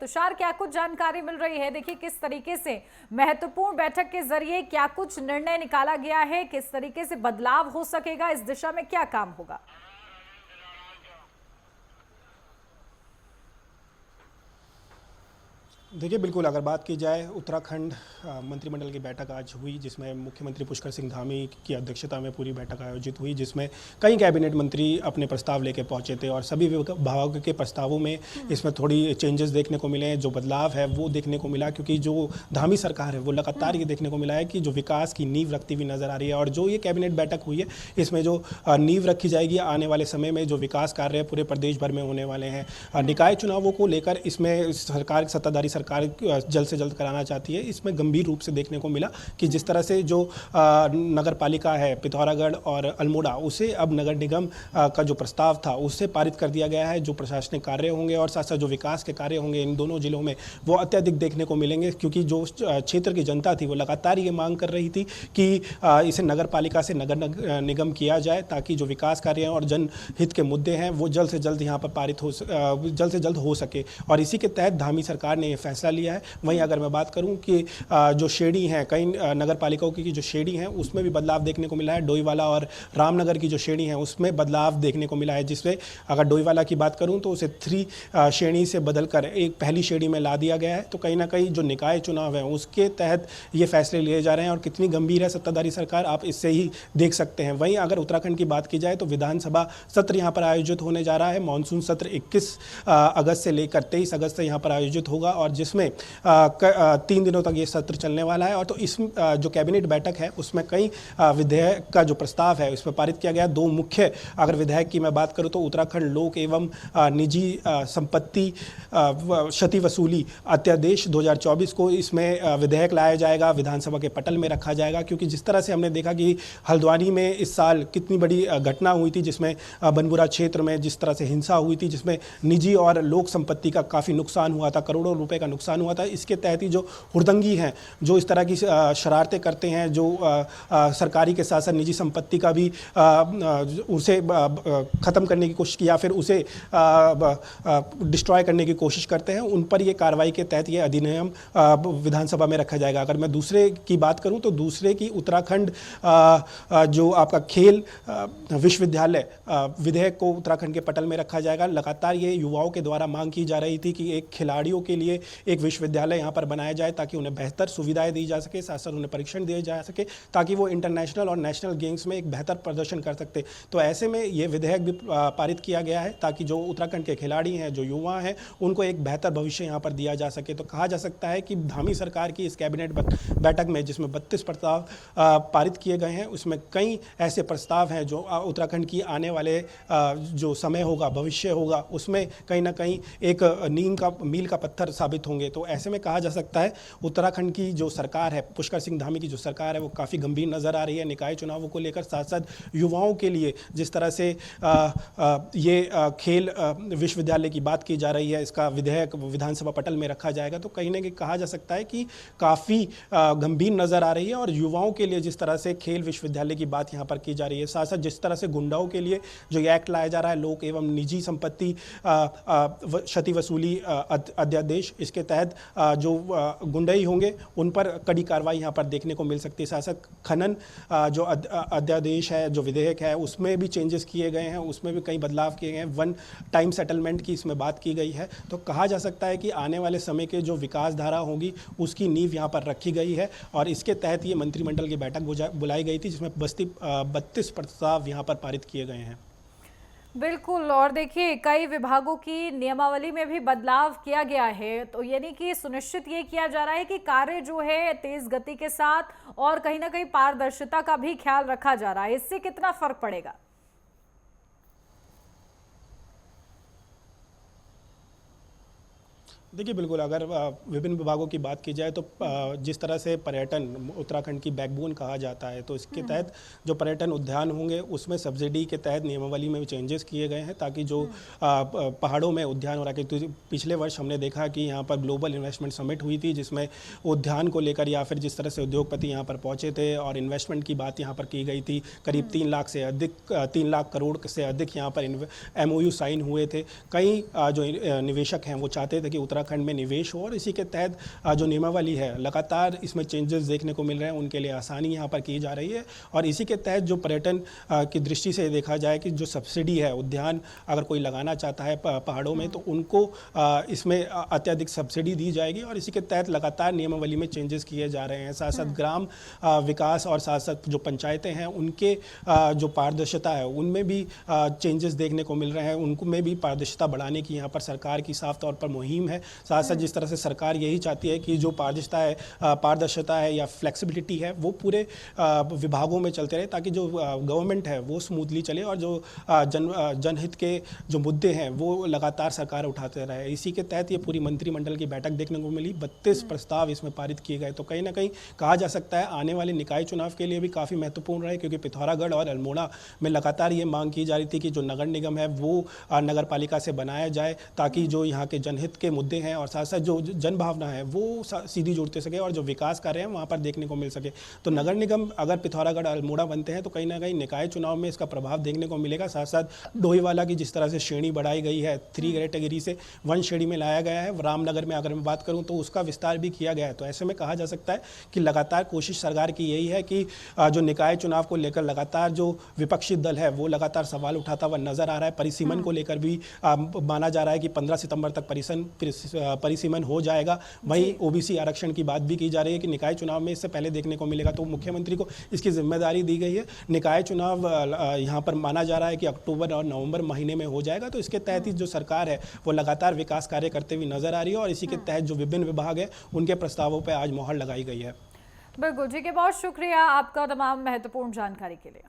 तुषार, क्या कुछ जानकारी मिल रही है? देखिए, किस तरीके से महत्वपूर्ण बैठक के जरिए क्या कुछ निर्णय निकाला गया है, किस तरीके से बदलाव हो सकेगा, इस दिशा में क्या काम होगा? देखिए, बिल्कुल अगर बात की जाए उत्तराखंड मंत्रिमंडल की बैठक आज हुई, जिसमें मुख्यमंत्री पुष्कर सिंह धामी की अध्यक्षता में पूरी बैठक आयोजित हुई, जिसमें कई कैबिनेट मंत्री अपने प्रस्ताव लेके पहुंचे थे और सभी विभागों के प्रस्तावों में इसमें थोड़ी चेंजेस देखने को मिले हैं। जो बदलाव है वो देखने को मिला, क्योंकि जो धामी सरकार है वो लगातार ये देखने को मिला है कि जो विकास की नींव रखती हुई नजर आ रही है। और जो ये कैबिनेट बैठक हुई है, इसमें जो नींव रखी जाएगी आने वाले समय में जो विकास कार्य पूरे प्रदेश भर में होने वाले हैं। निकाय चुनावों को लेकर इसमें सरकार, सत्ताधारी सरकार जल्द से जल्द कराना चाहती है। इसमें गंभीर रूप से देखने को मिला कि जिस तरह से जो नगर पालिका है पिथौरागढ़ और अल्मोड़ा, उसे अब नगर निगम का जो प्रस्ताव था उससे पारित कर दिया गया है। जो प्रशासनिक कार्य होंगे और साथ साथ जो विकास के कार्य होंगे इन दोनों जिलों में, वो अत्यधिक देखने को मिलेंगे, क्योंकि जो क्षेत्र की जनता थी वो लगातार ये मांग कर रही थी कि इसे नगर पालिका से नगर निगम किया जाए, ताकि जो विकास कार्य हैं और जनहित के मुद्दे हैं वो जल्द से जल्द यहाँ पर पारित जल्द से जल्द हो सके। और इसी के तहत धामी सरकार ने यह फैसला लिया है। वहीं अगर मैं बात करूं कि जो शेडी हैं, कई नगर पालिकाओं की जो शेडी हैं उसमें भी बदलाव देखने को मिला है। डोईवाला और रामनगर की जो शेडी हैं उसमें बदलाव देखने को मिला है, जिससे अगर डोईवाला की बात करूं तो उसे 3 श्रेणी से बदलकर एक पहली श्रेणी में ला दिया गया है। तो कहीं ना कहीं जो निकाय चुनाव है उसके तहत ये फैसले लिए जा रहे हैं और कितनी गंभीर है सत्ताधारी सरकार, आप इससे ही देख सकते हैं। वहीं अगर उत्तराखंड की बात की जाए तो विधानसभा सत्र यहाँ पर आयोजित होने जा रहा है। मानसून सत्र 21 अगस्त से लेकर 23 अगस्त से यहाँ पर आयोजित होगा और जिसमें 3 दिनों तक ये सत्र चलने वाला है। और तो इस जो कैबिनेट बैठक है उसमें कई विधेयक का जो प्रस्ताव है उसमें पारित किया गया। 2 मुख्य अगर विधेयक की मैं बात करूं तो उत्तराखंड लोक एवं निजी संपत्ति क्षति वसूली अध्यादेश 2024 को इसमें विधेयक लाया जाएगा, विधानसभा के पटल में रखा जाएगा। क्योंकि जिस तरह से हमने देखा कि हल्द्वानी में इस साल कितनी बड़ी घटना हुई थी, जिसमें बनपुरा क्षेत्र में जिस तरह से हिंसा हुई थी, जिसमें निजी और लोक संपत्ति का काफ़ी नुकसान हुआ था, करोड़ों रुपए का नुकसान हुआ था। इसके तहत ही जो हुड़दंगी हैं, जो इस तरह की शरारतें करते हैं, जो सरकारी के साथ साथ निजी संपत्ति का भी उसे ख़त्म करने की कोशिश की या फिर उसे डिस्ट्रॉय करने की कोशिश करते हैं, उन पर ये कार्रवाई के तहत ये अधिनियम विधानसभा में रखा जाएगा। अगर मैं दूसरे की बात करूं तो दूसरे की उत्तराखंड जो आपका खेल विश्वविद्यालय विधेयक को उत्तराखंड के पटल में रखा जाएगा। लगातार ये युवाओं के द्वारा मांग की जा रही थी कि एक खिलाड़ियों के लिए एक विश्वविद्यालय यहाँ पर बनाया जाए, ताकि उन्हें बेहतर सुविधाएं दी जा सके, साथ साथ उन्हें परीक्षण दिए जा सके, ताकि वो इंटरनेशनल और नेशनल गेम्स में एक बेहतर प्रदर्शन कर सकते। तो ऐसे में ये विधेयक भी पारित किया गया है, ताकि जो उत्तराखंड के खिलाड़ी हैं, जो युवा हैं, उनको एक बेहतर भविष्य यहाँ पर दिया जा सके। तो कहा जा सकता है कि धामी सरकार की इस कैबिनेट बैठक में जिसमें 32 प्रस्ताव पारित किए गए हैं, उसमें कई ऐसे प्रस्ताव हैं जो उत्तराखंड की आने वाले जो समय होगा, भविष्य होगा, उसमें कहीं ना कहीं एक मील का पत्थर साबित होंगे। तो ऐसे में कहा जा सकता है उत्तराखंड की जो सरकार है, पुष्कर सिंह धामी की जो सरकार है, वो काफ़ी गंभीर नज़र आ रही है निकाय चुनावों को लेकर। साथ साथ युवाओं के लिए जिस तरह से ये खेल विश्वविद्यालय की बात की जा रही है, इसका विधेयक विधानसभा पटल में रखा जाएगा। तो कहीं ना कहीं कहा जा सकता है कि काफ़ी गंभीर नज़र आ रही है और युवाओं के लिए जिस तरह से खेल विश्वविद्यालय की बात यहाँ पर की जा रही है, साथ साथ जिस तरह से गुंडाओं के लिए जो ये एक्ट लाया जा रहा है, लोक एवं निजी संपत्ति क्षति वसूली अध्यादेश, इसके तहत जो गुंडई होंगे उन पर कड़ी कार्रवाई यहाँ पर देखने को मिल सकती है। साथ साथ खनन जो अध्यादेश है, जो विधेयक है, उसमें भी चेंजेस किए गए हैं, उसमें भी कई बदलाव किए गए हैं। 1 टाइम सेटलमेंट की इसमें बात की गई है। तो कहा जा सकता है कि आने वाले समय के जो विकास धारा होगी उसकी नींव यहाँ पर रखी गई है और इसके तहत ये मंत्रिमंडल की बैठक बुलाई गई थी, जिसमें 32 प्रस्ताव यहाँ पर पारित किए गए हैं। बिल्कुल। और देखिए, कई विभागों की नियमावली में भी बदलाव किया गया है, तो यानी कि सुनिश्चित ये किया जा रहा है कि कार्य जो है तेज गति के साथ और कहीं ना कहीं पारदर्शिता का भी ख्याल रखा जा रहा है। इससे कितना फर्क पड़ेगा? देखिए, बिल्कुल अगर विभिन्न विभागों की बात की जाए तो जिस तरह से पर्यटन उत्तराखंड की बैकबोन कहा जाता है, तो इसके तहत जो पर्यटन उद्यान होंगे उसमें सब्सिडी के तहत नियमावली में भी चेंजेस किए गए हैं, ताकि जो पहाड़ों में उद्यान हो रहा है। तो पिछले वर्ष हमने देखा कि यहाँ पर ग्लोबल इन्वेस्टमेंट समिट हुई थी, जिसमें उद्यान को लेकर या फिर जिस तरह से उद्योगपति यहाँ पर पहुँचे थे और इन्वेस्टमेंट की बात यहाँ पर की गई थी। करीब 3 लाख करोड़ से अधिक यहाँ पर MOU साइन हुए थे। कई जो निवेशक हैं वो चाहते थे कि उत्तराखंड उत्तराखंड में निवेश हो और इसी के तहत जो नियमावली है लगातार इसमें चेंजेस देखने को मिल रहे हैं, उनके लिए आसानी यहाँ पर की जा रही है। और इसी के तहत जो पर्यटन की दृष्टि से देखा जाए कि जो सब्सिडी है, उद्यान अगर कोई लगाना चाहता है पहाड़ों में तो उनको इसमें अत्यधिक सब्सिडी दी जाएगी और इसी के तहत लगातार नियमावली में चेंजेस किए जा रहे हैं। साथ साथ ग्राम विकास और साथ साथ जो पंचायतें हैं उनके जो पारदर्शिता है उनमें भी चेंजेस देखने को मिल रहे हैं, उनको में भी पारदर्शिता बढ़ाने की यहाँ पर सरकार की साफ तौर पर मुहिम है। साथ साथ जिस तरह से सरकार यही चाहती है कि जो पारदर्शिता है या फ्लेक्सिबिलिटी है वो पूरे विभागों में चलते रहे ताकि जो गवर्नमेंट है वो स्मूथली चले और जो जनहित के जो मुद्दे हैं वो लगातार सरकार उठाते रहे। इसी के तहत ये पूरी मंत्रिमंडल की बैठक देखने को मिली, 32 प्रस्ताव इसमें पारित किए गए। तो कहीं ना कहीं कहा जा सकता है आने वाले निकाय चुनाव के लिए भी काफ़ी महत्वपूर्ण रहे, क्योंकि पिथौरागढ़ और अल्मोड़ा में लगातार ये मांग की जा रही थी कि जो नगर निगम है वो नगर पालिका से बनाया जाए ताकि जो यहाँ के जनहित के मुद्दे हैं और साथ साथ जो जनभावना है वो सीधी जुड़ते सके और जो विकास कार्य हैं वहाँ पर देखने को मिल सके। तो नगर निगम अगर पिथौरागढ़ अल्मोड़ा बनते हैं तो कहीं ना कहीं निकाय चुनाव में इसका प्रभाव देखने को मिलेगा। साथ साथ डोईवाला की जिस तरह से श्रेणी बढ़ाई गई है, 3 कैटेगरी से 1 श्रेणी में लाया गया है, रामनगर में अगर मैं बात करूं तो उसका विस्तार भी किया गया है। तो ऐसे में कहा जा सकता है कि लगातार कोशिश सरकार की यही है कि जो निकाय चुनाव को लेकर लगातार जो विपक्षी दल है वो लगातार सवाल उठाता हुआ नजर आ रहा है। परिसीमन को लेकर भी माना जा रहा है कि 15 सितंबर तक परिसीमन हो जाएगा। वहीं ओबीसी आरक्षण की बात भी की जा रही है कि निकाय चुनाव में इससे पहले देखने को मिलेगा। तो मुख्यमंत्री को इसकी जिम्मेदारी दी गई है। निकाय चुनाव यहाँ पर माना जा रहा है कि अक्टूबर और नवंबर महीने में हो जाएगा। तो इसके तहत ही जो सरकार है वो लगातार विकास कार्य करते हुए नजर आ रही है और इसी के तहत जो विभिन्न विभाग है उनके प्रस्तावों पर आज मोहर लगाई गई है। बिल्कुल, जी के बहुत शुक्रिया आपका तमाम महत्वपूर्ण जानकारी के लिए।